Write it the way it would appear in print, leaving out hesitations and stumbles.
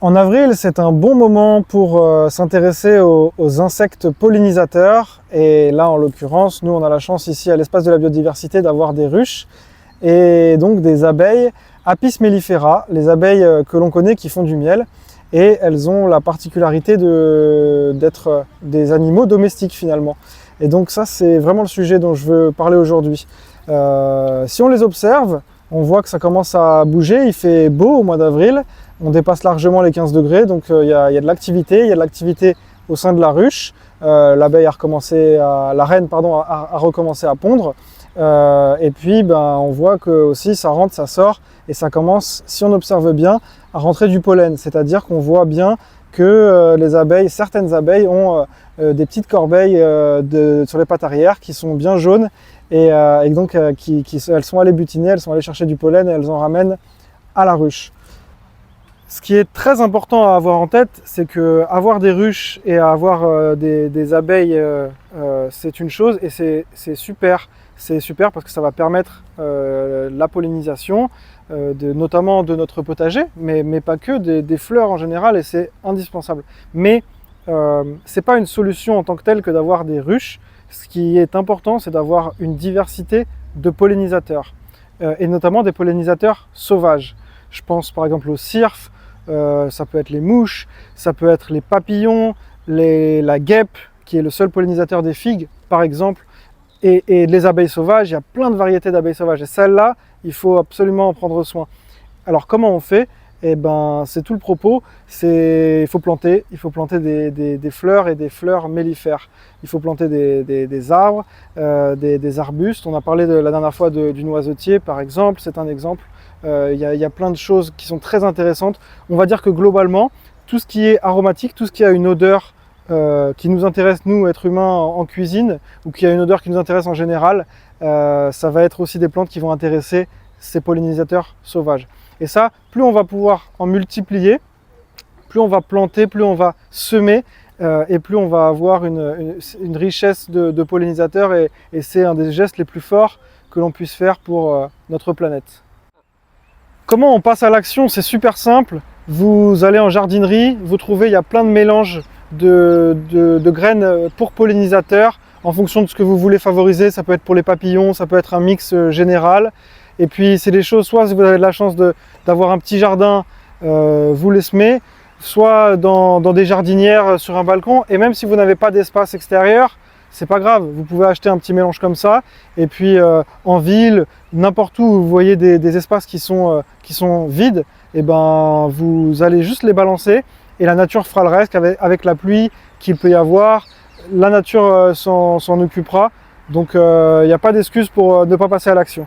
En avril, c'est un bon moment pour s'intéresser aux insectes pollinisateurs. Et là, en l'occurrence, nous, on a la chance ici à l'Espace de la Biodiversité d'avoir des ruches et donc des abeilles Apis mellifera, les abeilles que l'on connaît qui font du miel. Et elles ont la particularité d'être des animaux domestiques finalement. Et donc ça, c'est vraiment le sujet dont je veux parler aujourd'hui. Si on les observe, on voit que ça commence à bouger, il fait beau au mois d'avril, on dépasse largement les 15 degrés, donc il y a de l'activité, au sein de la ruche. L'abeille la reine a recommencé à pondre. Et puis on voit que aussi ça rentre, ça sort, et ça commence, si on observe bien, à rentrer du pollen. C'est-à-dire qu'on voit bien que certaines abeilles ont des petites corbeilles sur les pattes arrière qui sont bien jaunes, et donc elles sont allées butiner, elles sont allées chercher du pollen et elles en ramènent à la ruche. Ce qui est très important à avoir en tête, c'est que avoir des ruches et avoir des abeilles, c'est une chose, et c'est super. C'est super parce que ça va permettre la pollinisation, notamment de notre potager, mais pas que, des fleurs en général, et c'est indispensable. Mais c'est pas une solution en tant que telle que d'avoir des ruches. Ce qui est important, c'est d'avoir une diversité de pollinisateurs, et notamment des pollinisateurs sauvages. Je pense par exemple aux cirfes, ça peut être les mouches, ça peut être les papillons, la guêpe, qui est le seul pollinisateur des figues, par exemple, et les abeilles sauvages. Il y a plein de variétés d'abeilles sauvages, et celles-là, il faut absolument en prendre soin. Alors comment on fait ? Eh ben, c'est tout le propos, il faut planter des fleurs, et des fleurs mellifères. Il faut planter des arbres, des arbustes. On a parlé la dernière fois du noisetier, par exemple, c'est un exemple. Il y a plein de choses qui sont très intéressantes. On va dire que globalement, tout ce qui est aromatique, tout ce qui a une odeur qui nous intéresse, nous, êtres humains, en cuisine, ou qui a une odeur qui nous intéresse en général, ça va être aussi des plantes qui vont intéresser ces pollinisateurs sauvages. Et ça, plus on va pouvoir en multiplier, plus on va planter, plus on va semer, et plus on va avoir une richesse de pollinisateurs, et c'est un des gestes les plus forts que l'on puisse faire pour notre planète. Comment on passe à l'action? C'est super simple. Vous allez en jardinerie, vous trouvez, il y a plein de mélanges de graines pour pollinisateurs en fonction de ce que vous voulez favoriser. Ça peut être pour les papillons, ça peut être un mix général. Et puis c'est des choses, soit si vous avez de la chance d'avoir un petit jardin, vous les semez, soit dans des jardinières sur un balcon. Et même si vous n'avez pas d'espace extérieur, c'est pas grave, vous pouvez acheter un petit mélange comme ça. Et puis en ville, n'importe où vous voyez des espaces qui sont vides, et ben vous allez juste les balancer, et la nature fera le reste. Avec la pluie qu'il peut y avoir, la nature s'en occupera. Donc il n'y a pas d'excuse pour ne pas passer à l'action.